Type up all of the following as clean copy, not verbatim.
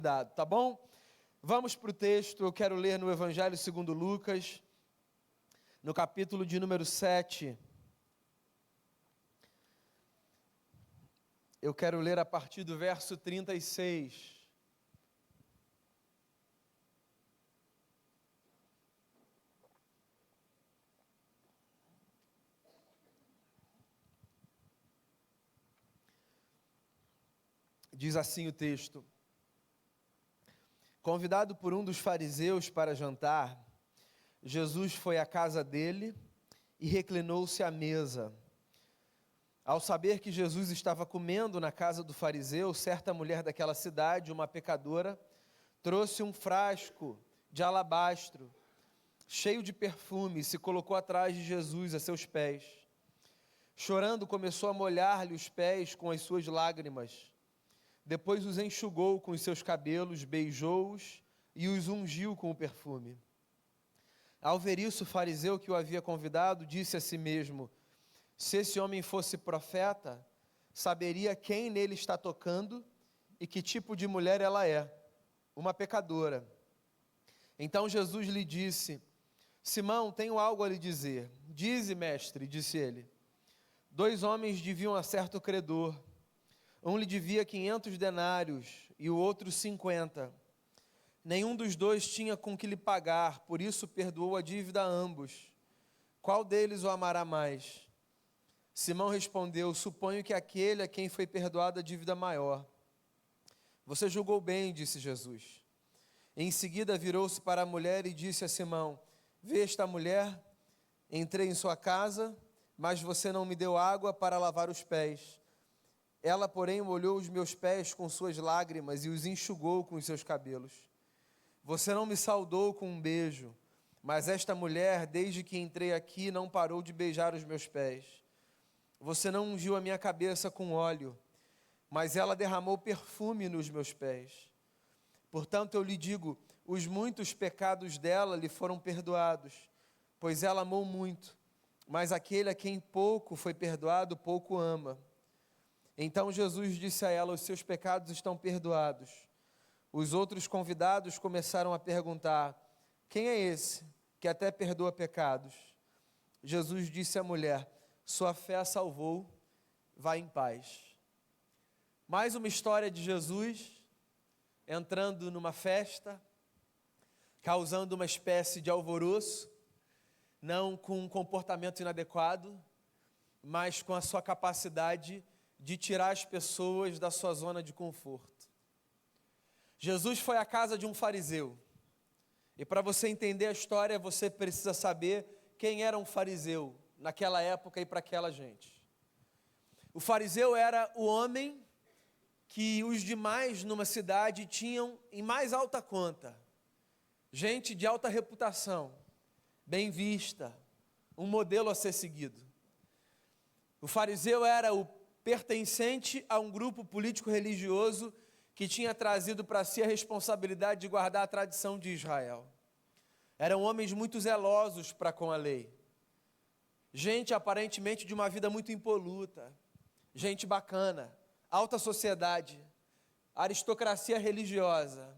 Tá bom? Vamos para o texto. Eu quero ler no Evangelho segundo Lucas, no capítulo de número 7. Eu quero ler a partir do verso 36. Diz assim o texto: Convidado por um dos fariseus para jantar, Jesus foi à casa dele e reclinou-se à mesa. Ao saber que Jesus estava comendo na casa do fariseu, certa mulher daquela cidade, uma pecadora, trouxe um frasco de alabastro, cheio de perfume, e se colocou atrás de Jesus a seus pés. Chorando, começou a molhar-lhe os pés com as suas lágrimas. Depois os enxugou com os seus cabelos, beijou-os e os ungiu com o perfume. Ao ver isso, o fariseu que o havia convidado disse a si mesmo: se esse homem fosse profeta, saberia quem nele está tocando e que tipo de mulher ela é, uma pecadora. Então Jesus lhe disse: Simão, tenho algo a lhe dizer. Dize, mestre, disse ele. 2 homens deviam a certo credor. Um lhe devia 500 denários e o outro 50. Nenhum dos dois tinha com que lhe pagar, por isso perdoou a dívida a ambos. Qual deles o amará mais? Simão respondeu: suponho que aquele a quem foi perdoada a dívida maior. Você julgou bem, disse Jesus. Em seguida virou-se para a mulher e disse a Simão: vê esta mulher? Entrei em sua casa, mas você não me deu água para lavar os pés. Ela, porém, molhou os meus pés com suas lágrimas e os enxugou com os seus cabelos. Você não me saudou com um beijo, mas esta mulher, desde que entrei aqui, não parou de beijar os meus pés. Você não ungiu a minha cabeça com óleo, mas ela derramou perfume nos meus pés. Portanto, eu lhe digo, os muitos pecados dela lhe foram perdoados, pois ela amou muito, mas aquele a quem pouco foi perdoado, pouco ama. Então Jesus disse a ela: os seus pecados estão perdoados. Os outros convidados começaram a perguntar: quem é esse que até perdoa pecados? Jesus disse à mulher: sua fé a salvou, vá em paz. Mais uma história de Jesus entrando numa festa, causando uma espécie de alvoroço, não com um comportamento inadequado, mas com a sua capacidade de tirar as pessoas da sua zona de conforto. Jesus foi à casa de um fariseu. E para você entender a história, você precisa saber quem era um fariseu naquela época e para aquela gente. O fariseu era o homem que os demais numa cidade tinham em mais alta conta. Gente de alta reputação, bem vista, um modelo a ser seguido. O fariseu era o pertencente a um grupo político-religioso que tinha trazido para si a responsabilidade de guardar a tradição de Israel. Eram homens muito zelosos para com a lei. Gente aparentemente de uma vida muito impoluta. Gente bacana, alta sociedade, aristocracia religiosa.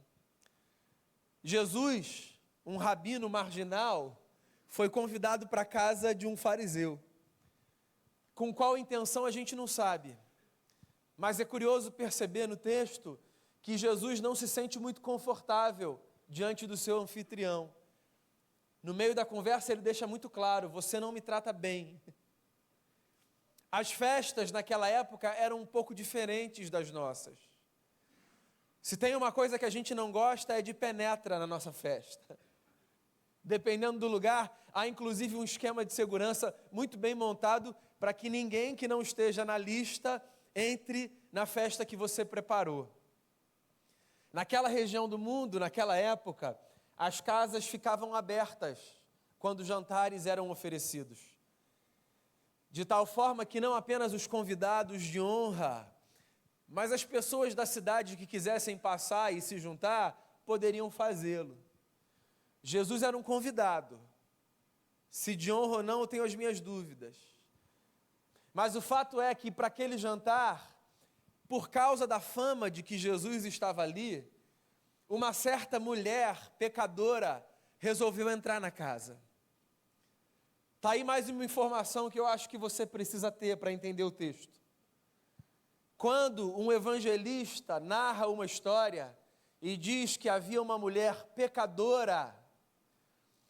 Jesus, um rabino marginal, foi convidado para a casa de um fariseu. Com qual intenção a gente não sabe, mas é curioso perceber no texto que Jesus não se sente muito confortável diante do seu anfitrião. No meio da conversa ele deixa muito claro: você não me trata bem. As festas naquela época eram um pouco diferentes das nossas. Se tem uma coisa que a gente não gosta é de penetra na nossa festa. Dependendo do lugar, há inclusive um esquema de segurança muito bem montado para que ninguém que não esteja na lista entre na festa que você preparou. Naquela região do mundo, naquela época, as casas ficavam abertas quando jantares eram oferecidos. De tal forma que não apenas os convidados de honra, mas as pessoas da cidade que quisessem passar e se juntar, poderiam fazê-lo. Jesus era um convidado. Se de honra ou não, eu tenho as minhas dúvidas. Mas o fato é que para aquele jantar, por causa da fama de que Jesus estava ali, uma certa mulher pecadora resolveu entrar na casa. Está aí mais uma informação que eu acho que você precisa ter para entender o texto. Quando um evangelista narra uma história e diz que havia uma mulher pecadora,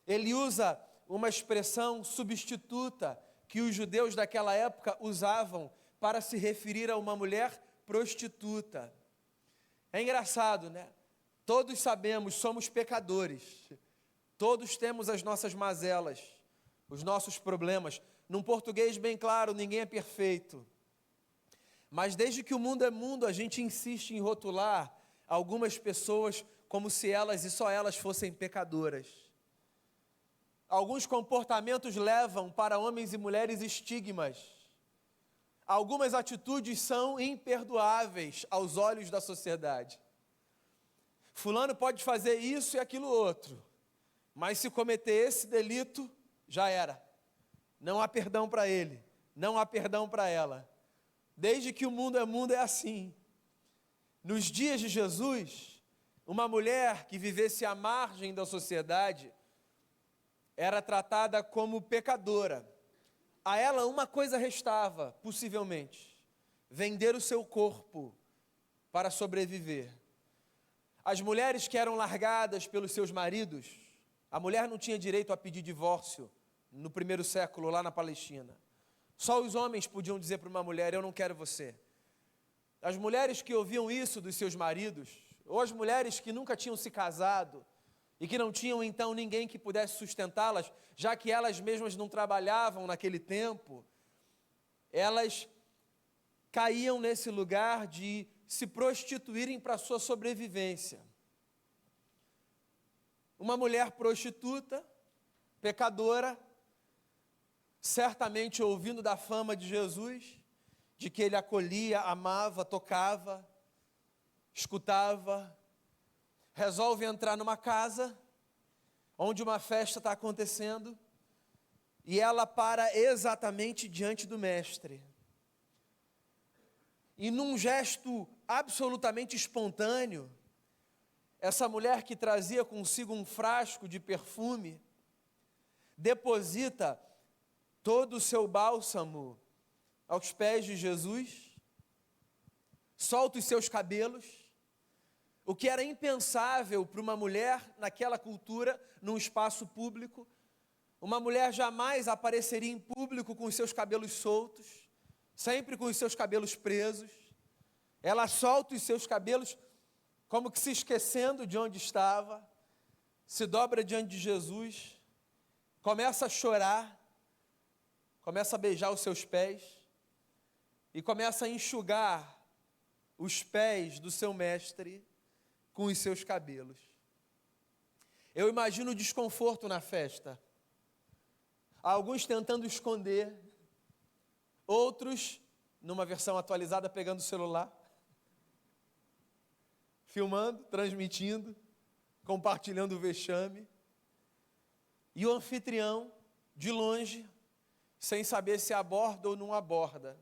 ele usa uma expressão substituta que os judeus daquela época usavam para se referir a uma mulher prostituta. É engraçado, né? Todos sabemos, somos pecadores. Todos temos as nossas mazelas, os nossos problemas. Num português bem claro, ninguém é perfeito. Mas desde que o mundo é mundo, a gente insiste em rotular algumas pessoas como se elas e só elas fossem pecadoras. Alguns comportamentos levam para homens e mulheres estigmas. Algumas atitudes são imperdoáveis aos olhos da sociedade. Fulano pode fazer isso e aquilo outro, mas se cometer esse delito, já era. Não há perdão para ele, não há perdão para ela. Desde que o mundo é assim. Nos dias de Jesus, uma mulher que vivesse à margem da sociedade era tratada como pecadora. A ela uma coisa restava, possivelmente: vender o seu corpo para sobreviver. As mulheres que eram largadas pelos seus maridos, a mulher não tinha direito a pedir divórcio no primeiro século lá na Palestina. Só os homens podiam dizer para uma mulher: eu não quero você. As mulheres que ouviam isso dos seus maridos, ou as mulheres que nunca tinham se casado e que não tinham então ninguém que pudesse sustentá-las, já que elas mesmas não trabalhavam naquele tempo, elas caíam nesse lugar de se prostituírem para a sua sobrevivência. Uma mulher prostituta, pecadora, certamente ouvindo da fama de Jesus, de que ele acolhia, amava, tocava, escutava, resolve entrar numa casa onde uma festa está acontecendo e ela para exatamente diante do mestre. E num gesto absolutamente espontâneo, essa mulher que trazia consigo um frasco de perfume, deposita todo o seu bálsamo aos pés de Jesus, solta os seus cabelos, o que era impensável para uma mulher naquela cultura, num espaço público. Uma mulher jamais apareceria em público com os seus cabelos soltos, sempre com os seus cabelos presos. Ela solta os seus cabelos como que se esquecendo de onde estava, se dobra diante de Jesus, começa a chorar, começa a beijar os seus pés e começa a enxugar os pés do seu mestre com os seus cabelos. Eu imagino o desconforto na festa. Alguns tentando esconder, outros, numa versão atualizada, pegando o celular, filmando, transmitindo, compartilhando o vexame. E o anfitrião, de longe, sem saber se aborda ou não aborda.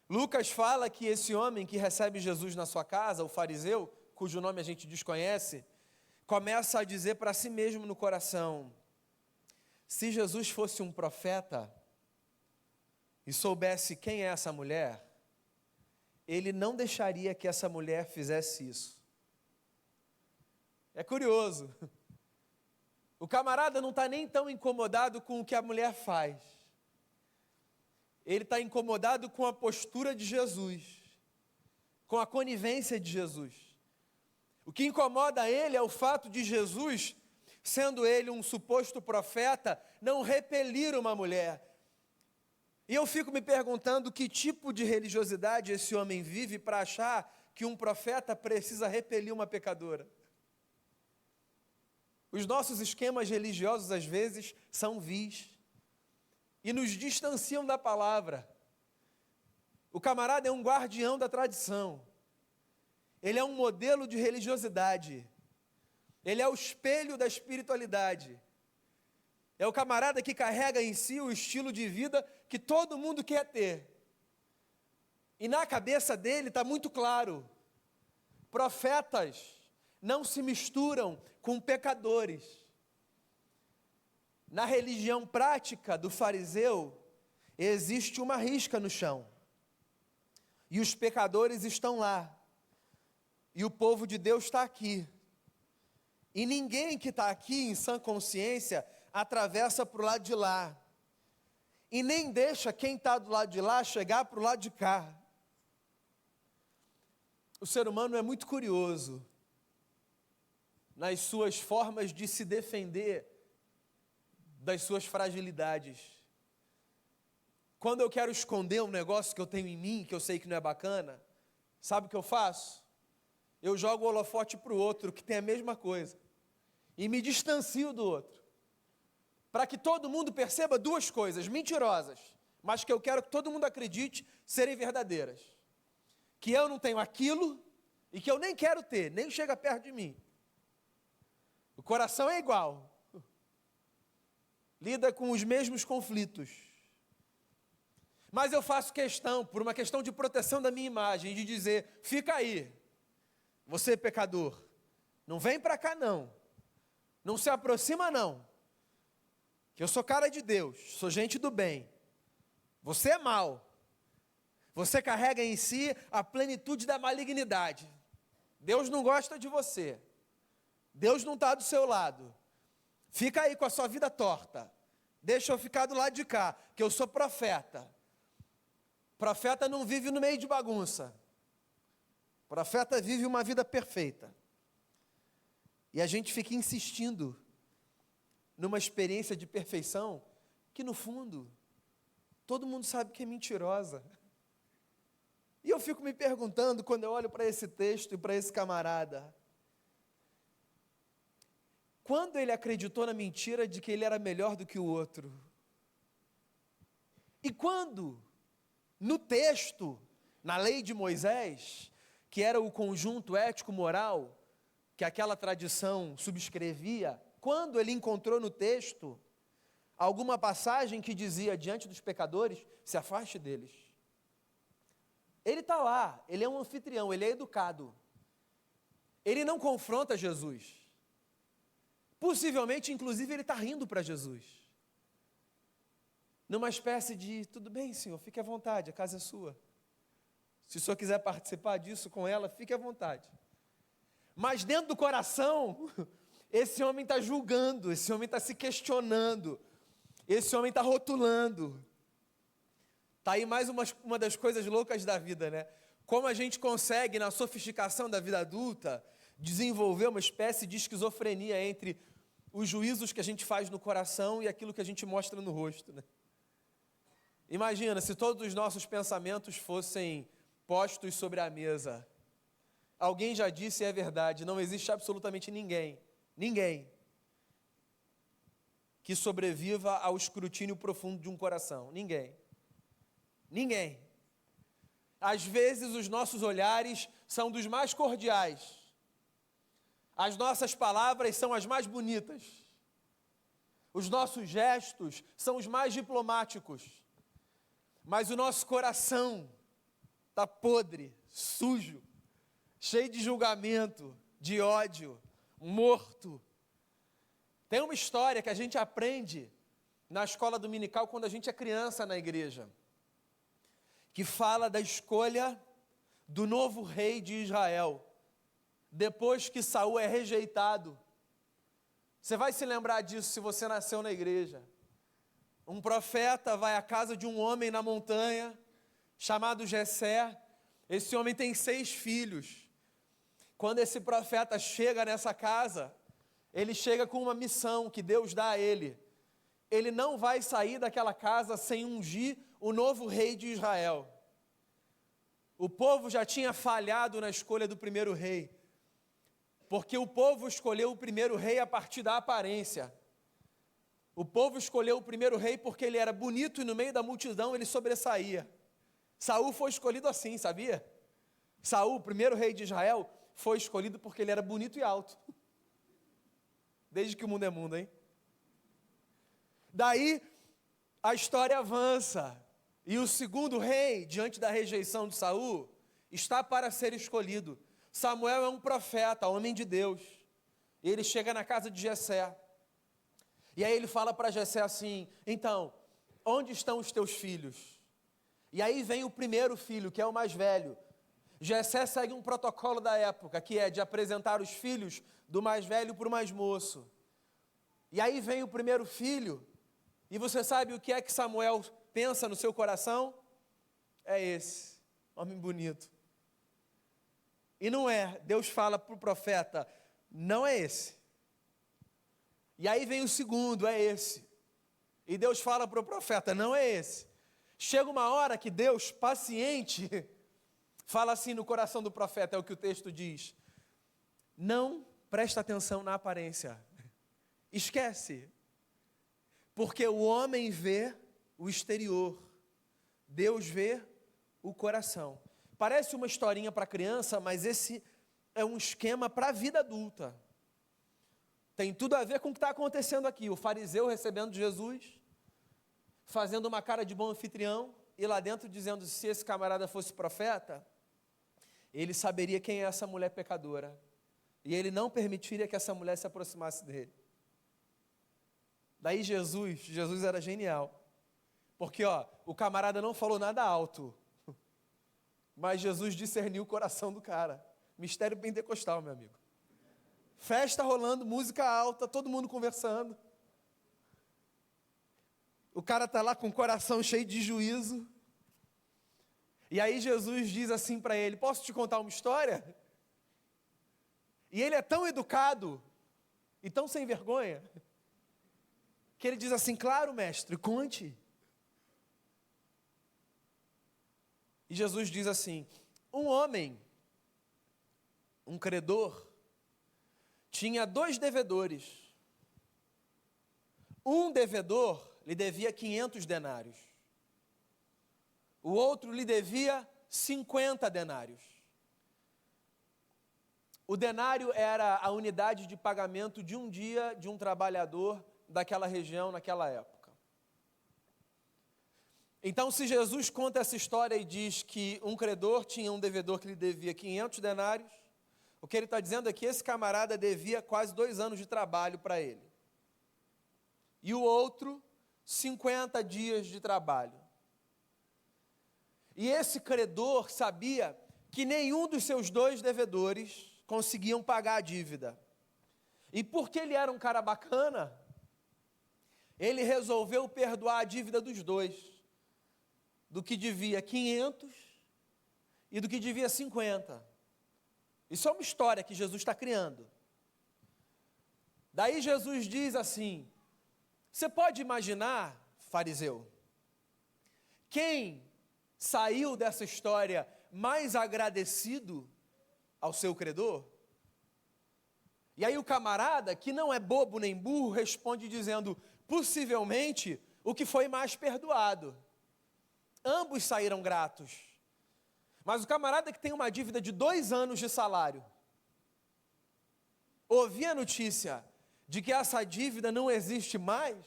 Lucas fala que esse homem que recebe Jesus na sua casa, o fariseu, cujo nome a gente desconhece, começa a dizer para si mesmo no coração: se Jesus fosse um profeta e soubesse quem é essa mulher, ele não deixaria que essa mulher fizesse isso. É curioso. O camarada não está nem tão incomodado com o que a mulher faz. Ele está incomodado com a postura de Jesus, com a conivência de Jesus. O que incomoda ele é o fato de Jesus, sendo ele um suposto profeta, não repelir uma mulher. E eu fico me perguntando que tipo de religiosidade esse homem vive para achar que um profeta precisa repelir uma pecadora. Os nossos esquemas religiosos, às vezes, são vis e nos distanciam da palavra. O camarada é um guardião da tradição. Ele é um modelo de religiosidade. Ele é o espelho da espiritualidade. É o camarada que carrega em si o estilo de vida que todo mundo quer ter. E na cabeça dele está muito claro: profetas não se misturam com pecadores. Na religião prática do fariseu, existe uma risca no chão. E os pecadores estão lá. E o povo de Deus está aqui. E ninguém que está aqui em sã consciência atravessa para o lado de lá. E nem deixa quem está do lado de lá chegar para o lado de cá. O ser humano é muito curioso nas suas formas de se defender das suas fragilidades. Quando eu quero esconder um negócio que eu tenho em mim, que eu sei que não é bacana, sabe o que eu faço? Eu jogo o holofote para o outro, que tem a mesma coisa, e me distancio do outro, para que todo mundo perceba duas coisas mentirosas, mas que eu quero que todo mundo acredite serem verdadeiras. Que eu não tenho aquilo, e que eu nem quero ter, nem chega perto de mim. O coração é igual. Lida com os mesmos conflitos. Mas eu faço questão, por uma questão de proteção da minha imagem, de dizer, fica aí, você pecador, não vem para cá não, não se aproxima não, que eu sou cara de Deus, sou gente do bem, você é mau, você carrega em si a plenitude da malignidade, Deus não gosta de você, Deus não está do seu lado, fica aí com a sua vida torta, deixa eu ficar do lado de cá, que eu sou profeta. Profeta não vive no meio de bagunça. Profeta vive uma vida perfeita. E a gente fica insistindo numa experiência de perfeição que, no fundo, todo mundo sabe que é mentirosa. E eu fico me perguntando, quando eu olho para esse texto e para esse camarada, quando ele acreditou na mentira de que ele era melhor do que o outro? E quando, no texto, na lei de Moisés, que era o conjunto ético-moral que aquela tradição subscrevia, quando ele encontrou no texto alguma passagem que dizia, diante dos pecadores, se afaste deles. Ele está lá, ele é um anfitrião, ele é educado. Ele não confronta Jesus. Possivelmente, inclusive, ele está rindo para Jesus. Numa espécie de, tudo bem, senhor, fique à vontade, a casa é sua. Se o senhor quiser participar disso com ela, fique à vontade. Mas dentro do coração, esse homem está julgando, esse homem está se questionando, esse homem está rotulando. Está aí mais uma das coisas loucas da vida, né? Como a gente consegue, na sofisticação da vida adulta, desenvolver uma espécie de esquizofrenia entre os juízos que a gente faz no coração e aquilo que a gente mostra no rosto, né? Imagina, se todos os nossos pensamentos fossem postos sobre a mesa. Alguém já disse, e é verdade, não existe absolutamente ninguém que sobreviva ao escrutínio profundo de um coração. Ninguém. Às vezes os nossos olhares são dos mais cordiais. As nossas palavras são as mais bonitas. Os nossos gestos são os mais diplomáticos. Mas o nosso coração está podre, sujo, cheio de julgamento, de ódio, morto. Tem uma história que a gente aprende na escola dominical quando a gente é criança na igreja, que fala da escolha do novo rei de Israel, depois que Saul é rejeitado. Você vai se lembrar disso se você nasceu na igreja. Um profeta vai à casa de um homem na montanha, chamado Jessé. Esse homem tem 6 filhos. Quando esse profeta chega nessa casa, ele chega com uma missão que Deus dá a ele. Ele não vai sair daquela casa sem ungir o novo rei de Israel. O povo já tinha falhado na escolha do primeiro rei, porque o povo escolheu o primeiro rei a partir da aparência. O povo escolheu o primeiro rei porque ele era bonito e no meio da multidão ele sobressaía. Saul foi escolhido assim, sabia? Saul, o primeiro rei de Israel, foi escolhido porque ele era bonito e alto. Desde que o mundo é mundo, hein? Daí, a história avança. E o segundo rei, diante da rejeição de Saul, está para ser escolhido. Samuel é um profeta, homem de Deus. Ele chega na casa de Jessé. E aí ele fala para Jessé assim: então, onde estão os teus filhos? E aí vem o primeiro filho, que é o mais velho. Jessé segue um protocolo da época, que é de apresentar os filhos do mais velho para o mais moço. E aí vem o primeiro filho, e você sabe o que é que Samuel pensa no seu coração? É esse, homem bonito. E não é, Deus fala para o profeta, não é esse. E aí vem o segundo, é esse. E Deus fala para o profeta, não é esse. Chega uma hora que Deus, paciente, fala assim no coração do profeta, é o que o texto diz. Não presta atenção na aparência. Esquece. Porque o homem vê o exterior. Deus vê o coração. Parece uma historinha para criança, mas esse é um esquema para a vida adulta. Tem tudo a ver com o que está acontecendo aqui. O fariseu recebendo Jesus, fazendo uma cara de bom anfitrião, e lá dentro dizendo, se esse camarada fosse profeta, ele saberia quem é essa mulher pecadora. E ele não permitiria que essa mulher se aproximasse dele. Daí Jesus era genial. Porque, o camarada não falou nada alto, mas Jesus discerniu o coração do cara. Mistério pentecostal, meu amigo. Festa rolando, música alta, todo mundo conversando. O cara está lá com o coração cheio de juízo. E aí Jesus diz assim para ele, posso te contar uma história? E ele é tão educado e tão sem vergonha, que ele diz assim, claro, mestre, conte. E Jesus diz assim, um homem, um credor, tinha 2 devedores. Um devedor lhe devia 500 denários. O outro lhe devia 50 denários. O denário era a unidade de pagamento de um dia de um trabalhador daquela região, naquela época. Então, se Jesus conta essa história e diz que um credor tinha um devedor que lhe devia 500 denários, o que ele está dizendo é que esse camarada devia quase 2 anos de trabalho para ele. E o outro, 50 dias de trabalho. E esse credor sabia que nenhum dos seus 2 devedores conseguiam pagar a dívida. E porque ele era um cara bacana, ele resolveu perdoar a dívida dos 2. Do que devia 500 e do que devia 50. Isso é uma história que Jesus está criando. Daí Jesus diz assim, você pode imaginar, fariseu, quem saiu dessa história mais agradecido ao seu credor? E aí o camarada, que não é bobo nem burro, responde dizendo, possivelmente o que foi mais perdoado. Ambos saíram gratos. Mas o camarada que tem uma dívida de 2 anos de salário, ouvir a notícia de que essa dívida não existe mais,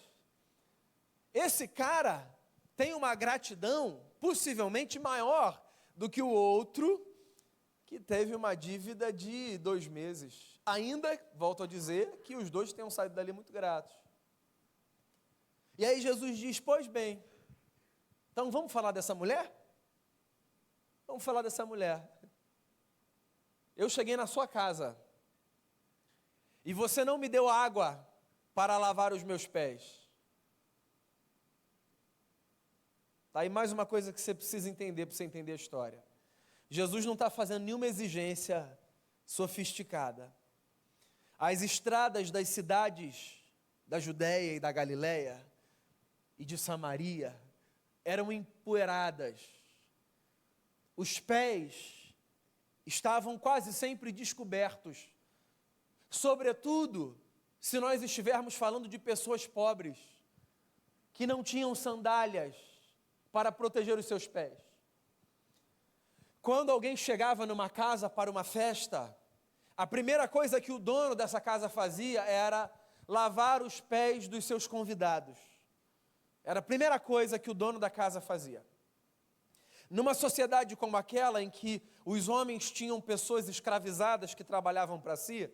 esse cara tem uma gratidão possivelmente maior do que o outro que teve uma dívida de 2 meses. Ainda, volto a dizer, que os 2 tenham saído dali muito gratos. E aí Jesus diz, pois bem, então vamos falar dessa mulher? Vamos falar dessa mulher. Eu cheguei na sua casa e você não me deu água para lavar os meus pés. Tá aí mais uma coisa que você precisa entender para você entender a história. Jesus não está fazendo nenhuma exigência sofisticada. As estradas das cidades da Judéia e da Galileia e de Samaria eram empoeiradas. Os pés estavam quase sempre descobertos. Sobretudo, se nós estivermos falando de pessoas pobres, que não tinham sandálias para proteger os seus pés. Quando alguém chegava numa casa para uma festa, a primeira coisa que o dono dessa casa fazia era lavar os pés dos seus convidados. Era a primeira coisa que o dono da casa fazia. Numa sociedade como aquela em que os homens tinham pessoas escravizadas que trabalhavam para si,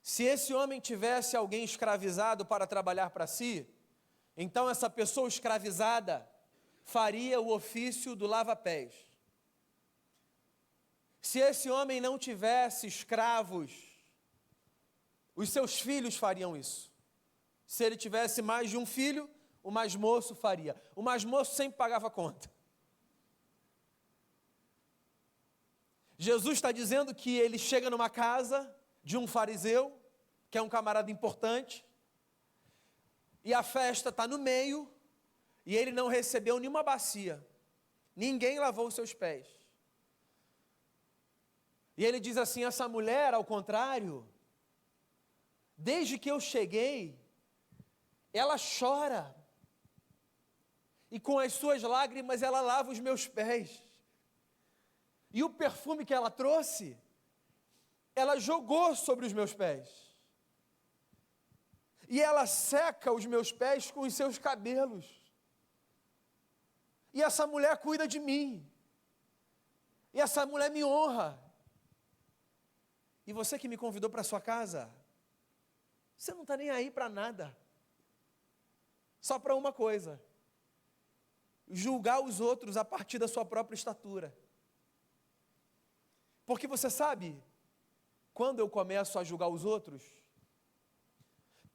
se esse homem tivesse alguém escravizado para trabalhar para si, então essa pessoa escravizada faria o ofício do lava-pés. Se esse homem não tivesse escravos, os seus filhos fariam isso. Se ele tivesse mais de um filho, o mais moço faria. O mais moço sempre pagava conta. Jesus está dizendo que ele chega numa casa de um fariseu, que é um camarada importante, e a festa está no meio, e ele não recebeu nenhuma bacia, ninguém lavou os seus pés. E ele diz assim, essa mulher, ao contrário, desde que eu cheguei, ela chora, e com as suas lágrimas ela lava os meus pés. E o perfume que ela trouxe, ela jogou sobre os meus pés. E ela seca os meus pés com os seus cabelos. E essa mulher cuida de mim. E essa mulher me honra. E você que me convidou para a sua casa, você não está nem aí para nada. Só para uma coisa: julgar os outros a partir da sua própria estatura. Porque você sabe, quando eu começo a julgar os outros,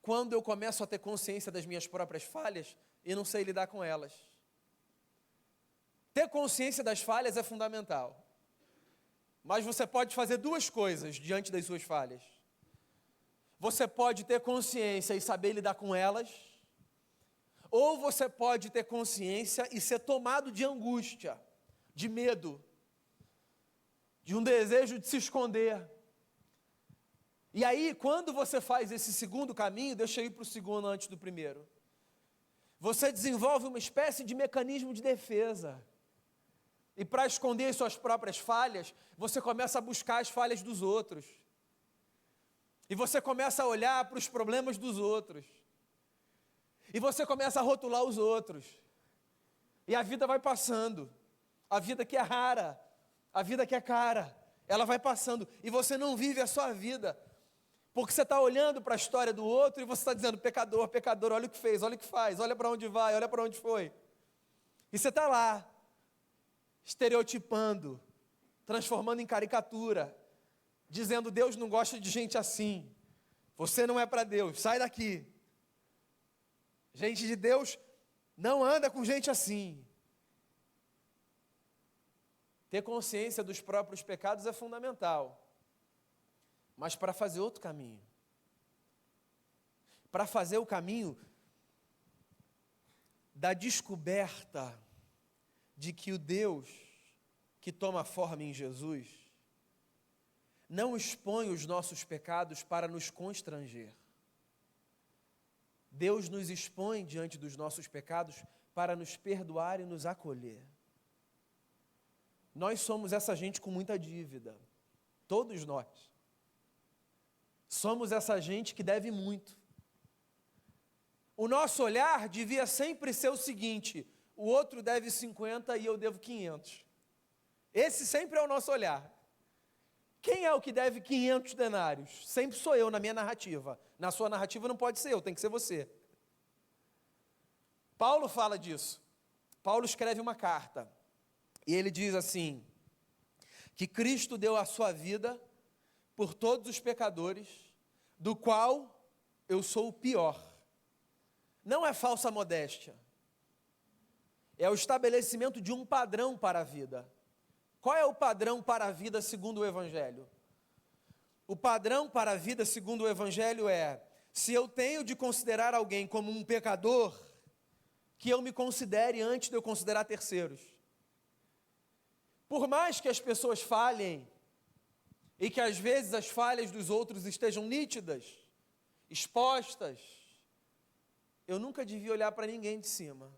quando eu começo a ter consciência das minhas próprias falhas, e não sei lidar com elas. Ter consciência das falhas é fundamental. Mas você pode fazer duas coisas diante das suas falhas. Você pode ter consciência e saber lidar com elas, ou você pode ter consciência e ser tomado de angústia, de medo, de um desejo de se esconder. E aí, quando você faz esse segundo caminho, deixa eu ir para o segundo antes do primeiro. Você desenvolve uma espécie de mecanismo de defesa. E para esconder suas próprias falhas, você começa a buscar as falhas dos outros. E você começa a olhar para os problemas dos outros. E você começa a rotular os outros. E a vida vai passando. A vida que é rara, a vida que é cara, ela vai passando. E você não vive a sua vida. Porque você está olhando para a história do outro e você está dizendo, pecador, pecador, olha o que fez, olha o que faz, olha para onde vai, olha para onde foi. E você está lá, estereotipando, transformando em caricatura, dizendo, Deus não gosta de gente assim, você não é para Deus, sai daqui. Gente de Deus não anda com gente assim. Ter consciência dos próprios pecados é fundamental. Mas para fazer outro caminho, para fazer o caminho da descoberta de que o Deus que toma forma em Jesus não expõe os nossos pecados para nos constranger. Deus nos expõe diante dos nossos pecados para nos perdoar e nos acolher. Nós somos essa gente com muita dívida, todos nós. Somos essa gente que deve muito. O nosso olhar devia sempre ser o seguinte: o outro deve 50 e eu devo 500. Esse sempre é o nosso olhar. Quem é o que deve 500 denários? Sempre sou eu na minha narrativa. Na sua narrativa não pode ser eu, tem que ser você. Paulo fala disso. Paulo escreve uma carta. E ele diz assim, que Cristo deu a sua vida por todos os pecadores, do qual eu sou o pior. Não é falsa modéstia. É o estabelecimento de um padrão para a vida. Qual é o padrão para a vida segundo o Evangelho? O padrão para a vida segundo o Evangelho é, se eu tenho de considerar alguém como um pecador, que eu me considere antes de eu considerar terceiros. Por mais que as pessoas falhem, e que às vezes as falhas dos outros estejam nítidas, expostas, eu nunca devia olhar para ninguém de cima,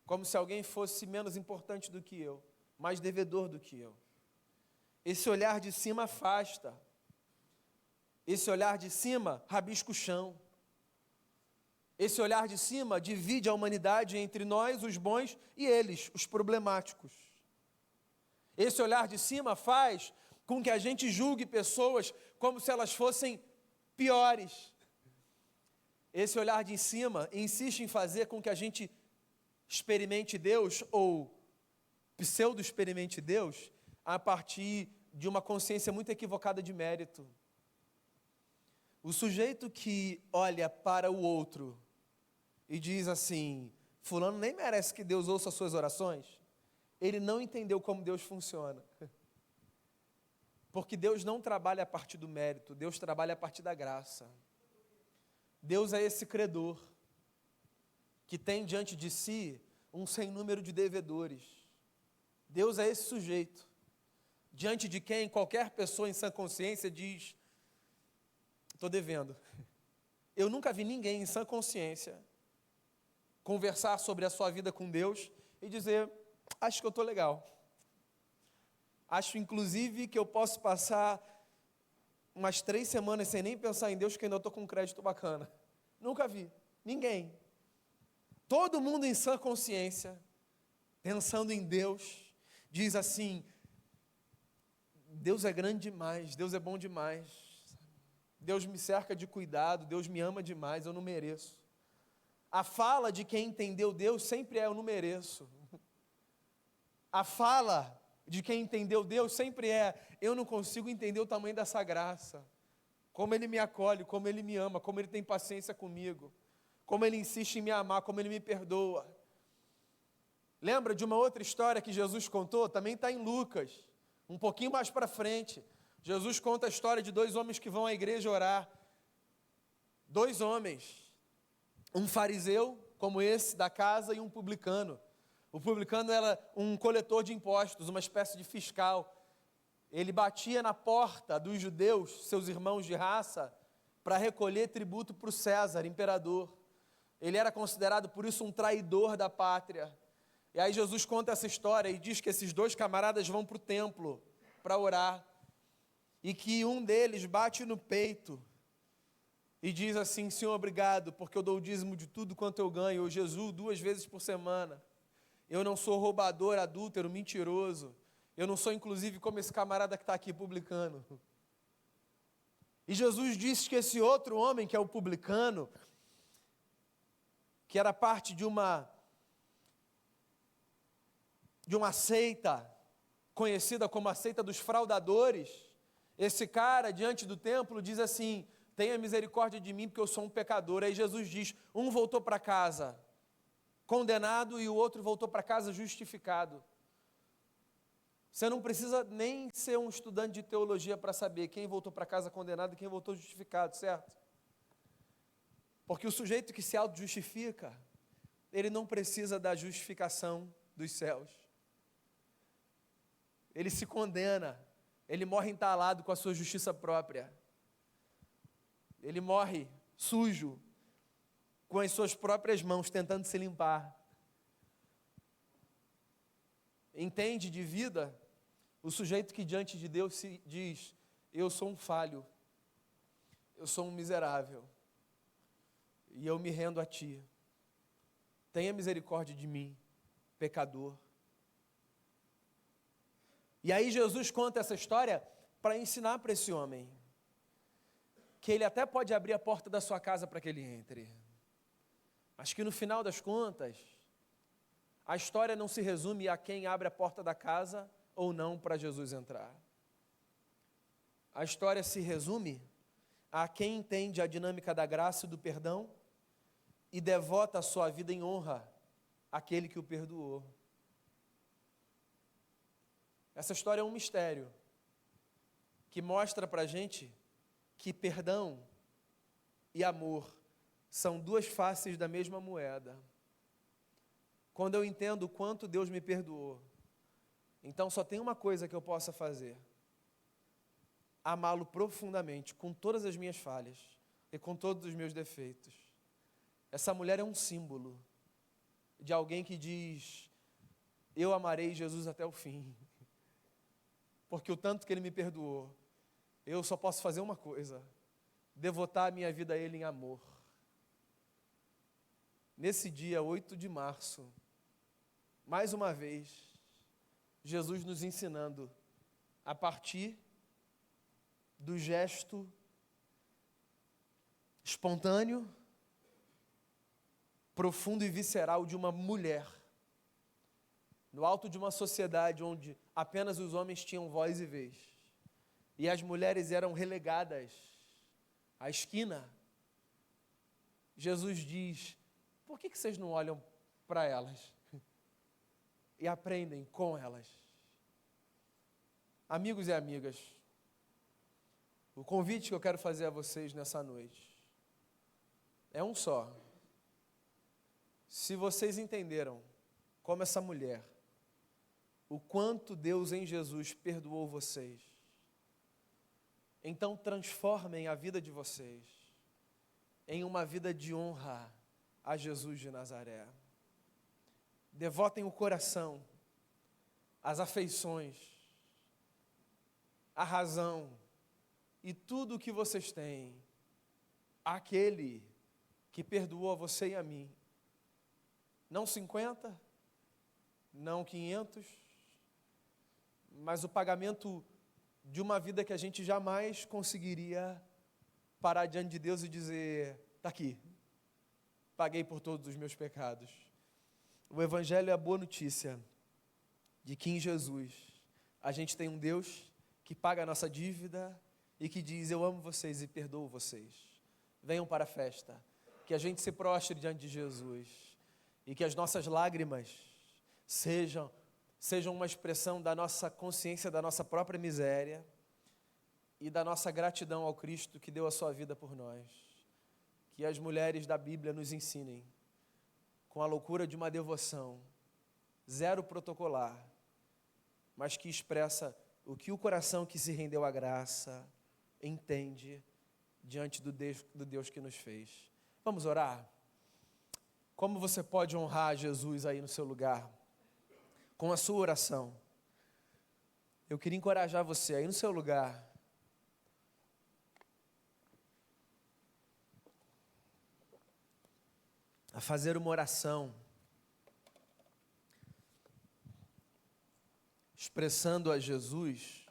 como se alguém fosse menos importante do que eu, mais devedor do que eu. Esse olhar de cima afasta, esse olhar de cima rabisca o chão, esse olhar de cima divide a humanidade entre nós, os bons, e eles, os problemáticos. Esse olhar de cima faz com que a gente julgue pessoas como se elas fossem piores. Esse olhar de cima insiste em fazer com que a gente experimente Deus ou pseudo-experimente Deus a partir de uma consciência muito equivocada de mérito. O sujeito que olha para o outro e diz assim, fulano nem merece que Deus ouça as suas orações, ele não entendeu como Deus funciona. Porque Deus não trabalha a partir do mérito, Deus trabalha a partir da graça. Deus é esse credor que tem diante de si um sem número de devedores. Deus é esse sujeito, diante de quem qualquer pessoa em sã consciência diz, estou devendo. Eu nunca vi ninguém em sã consciência conversar sobre a sua vida com Deus e dizer, acho que eu estou legal. Acho, inclusive, que eu posso passar umas 3 semanas sem nem pensar em Deus, que ainda estou com um crédito bacana. Nunca vi. Ninguém. Todo mundo em sã consciência, pensando em Deus, diz assim, Deus é grande demais, Deus é bom demais, Deus me cerca de cuidado, Deus me ama demais, eu não mereço. A fala de quem entendeu Deus sempre é, eu não mereço. A fala de quem entendeu Deus sempre é, eu não consigo entender o tamanho dessa graça, como Ele me acolhe, como Ele me ama, como Ele tem paciência comigo, como Ele insiste em me amar, como Ele me perdoa. Lembra de uma outra história que Jesus contou? Também está em Lucas, um pouquinho mais para frente. Jesus conta a história de 2 homens que vão à igreja orar. 2 homens, um fariseu, como esse da casa, e um publicano. O publicano era um coletor de impostos, uma espécie de fiscal. Ele batia na porta dos judeus, seus irmãos de raça, para recolher tributo para o César, imperador. Ele era considerado, por isso, um traidor da pátria. E aí Jesus conta essa história e diz que esses 2 camaradas vão para o templo para orar. E que um deles bate no peito e diz assim, Senhor, obrigado, porque eu dou o dízimo de tudo quanto eu ganho, eu jejuo 2 vezes por semana. Eu não sou roubador, adúltero, mentiroso. Eu não sou, inclusive, como esse camarada que está aqui publicano. E Jesus disse que esse outro homem, que é o publicano, que era parte de uma seita, conhecida como a seita dos fraudadores, esse cara, diante do templo, diz assim, tenha misericórdia de mim, porque eu sou um pecador. Aí Jesus diz, um voltou para casa condenado e o outro voltou para casa justificado. Você não precisa nem ser um estudante de teologia para saber quem voltou para casa condenado e quem voltou justificado, certo? Porque o sujeito que se auto-justifica, ele não precisa da justificação dos céus. Ele se condena, ele morre entalado com a sua justiça própria. Ele morre sujo, com as suas próprias mãos, tentando se limpar. Entende de vida o sujeito que diante de Deus se diz, eu sou um falho, eu sou um miserável, e eu me rendo a Ti. Tenha misericórdia de mim, pecador. E aí Jesus conta essa história para ensinar para esse homem que ele até pode abrir a porta da sua casa para que ele entre, mas que no final das contas, a história não se resume a quem abre a porta da casa ou não para Jesus entrar. A história se resume a quem entende a dinâmica da graça e do perdão e devota a sua vida em honra àquele que o perdoou. Essa história é um mistério que mostra para a gente que perdão e amor são 2 faces da mesma moeda. Quando eu entendo o quanto Deus me perdoou, então só tem uma coisa que eu possa fazer: amá-lo profundamente, com todas as minhas falhas e com todos os meus defeitos. Essa mulher é um símbolo de alguém que diz, eu amarei Jesus até o fim, porque o tanto que Ele me perdoou, eu só posso fazer uma coisa: devotar a minha vida a Ele em amor. Nesse dia 8 de março, mais uma vez, Jesus nos ensinando a partir do gesto espontâneo, profundo e visceral de uma mulher, no alto de uma sociedade onde apenas os homens tinham voz e vez, e as mulheres eram relegadas à esquina. Jesus diz: por que vocês não olham para elas e aprendem com elas? Amigos e amigas, o convite que eu quero fazer a vocês nessa noite é um só. Se vocês entenderam, como essa mulher, o quanto Deus em Jesus perdoou vocês, então transformem a vida de vocês em uma vida de honra a Jesus de Nazaré. Devotem o coração, as afeições, a razão e tudo o que vocês têm àquele que perdoou a você e a mim. Não 50, não 500, mas o pagamento de uma vida que a gente jamais conseguiria parar diante de Deus e dizer: está aqui, paguei por todos os meus pecados. O Evangelho é a boa notícia de que em Jesus a gente tem um Deus que paga a nossa dívida e que diz: eu amo vocês e perdoo vocês. Venham para a festa, que a gente se prostre diante de Jesus e que as nossas lágrimas sejam uma expressão da nossa consciência, da nossa própria miséria e da nossa gratidão ao Cristo que deu a sua vida por nós. Que as mulheres da Bíblia nos ensinem, com a loucura de uma devoção, zero protocolar, mas que expressa o que o coração que se rendeu à graça entende diante do Deus que nos fez. Vamos orar? Como você pode honrar Jesus aí no seu lugar? Com a sua oração. Eu queria encorajar você aí no seu lugar a fazer uma oração expressando a Jesus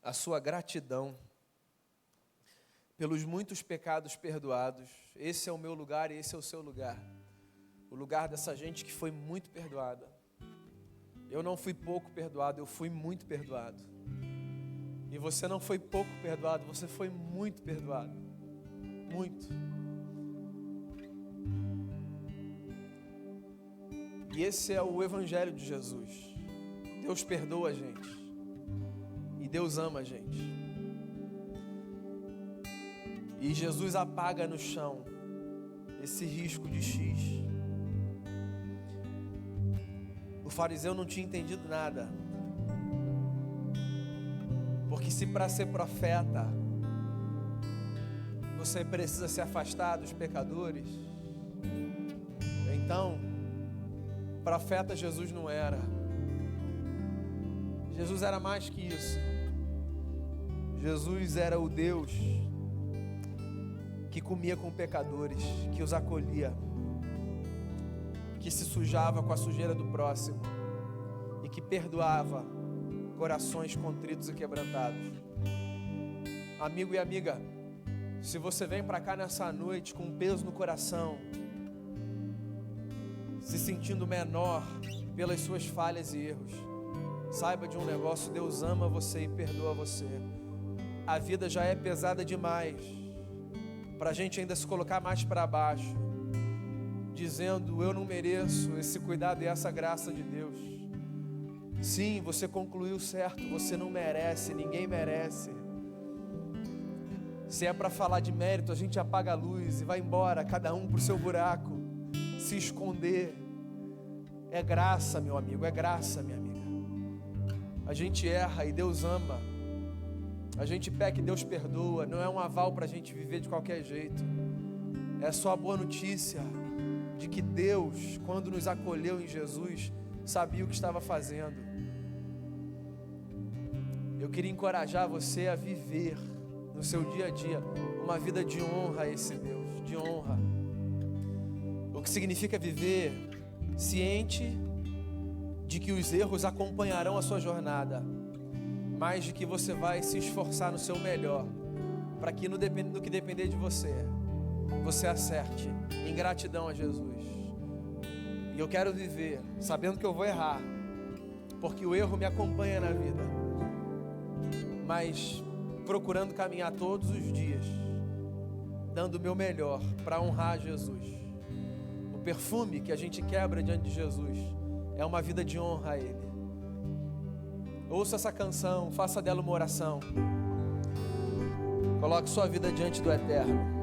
a sua gratidão pelos muitos pecados perdoados. Esse é o meu lugar e esse é o seu lugar. O lugar dessa gente que foi muito perdoada. Eu não fui pouco perdoado, eu fui muito perdoado. E você não foi pouco perdoado, você foi muito perdoado. Muito. E esse é o Evangelho de Jesus. Deus perdoa a gente. E Deus ama a gente. E Jesus apaga no chão esse risco de X. O fariseu não tinha entendido nada. Porque se para ser profeta você precisa se afastar dos pecadores, então profeta Jesus não era. Jesus era mais que isso. Jesus era o Deus que comia com pecadores, que os acolhia, que se sujava com a sujeira do próximo e que perdoava corações contritos e quebrantados. Amigo e amiga, se você vem para cá nessa noite com um peso no coração, se sentindo menor pelas suas falhas e erros, saiba de um negócio: Deus ama você e perdoa você. A vida já é pesada demais para a gente ainda se colocar mais para baixo, dizendo: eu não mereço esse cuidado e essa graça de Deus. Sim, você concluiu certo, você não merece, ninguém merece. Se é para falar de mérito, a gente apaga a luz e vai embora, cada um pro seu buraco, se esconder. É graça, meu amigo, é graça, minha amiga. A gente erra e Deus ama. A gente peca e Deus perdoa. Não é um aval para a gente viver de qualquer jeito. É só a boa notícia de que Deus, quando nos acolheu em Jesus, sabia o que estava fazendo. Eu queria encorajar você a viver no seu dia a dia uma vida de honra a esse Deus, de honra. O que significa viver ciente de que os erros acompanharão a sua jornada, mas de que você vai se esforçar no seu melhor, para que no que depender de você, você acerte em gratidão a Jesus. E eu quero viver sabendo que eu vou errar, porque o erro me acompanha na vida, mas procurando caminhar todos os dias, dando o meu melhor para honrar Jesus. O perfume que a gente quebra diante de Jesus é uma vida de honra a Ele. Ouça essa canção, faça dela uma oração. Coloque sua vida diante do Eterno.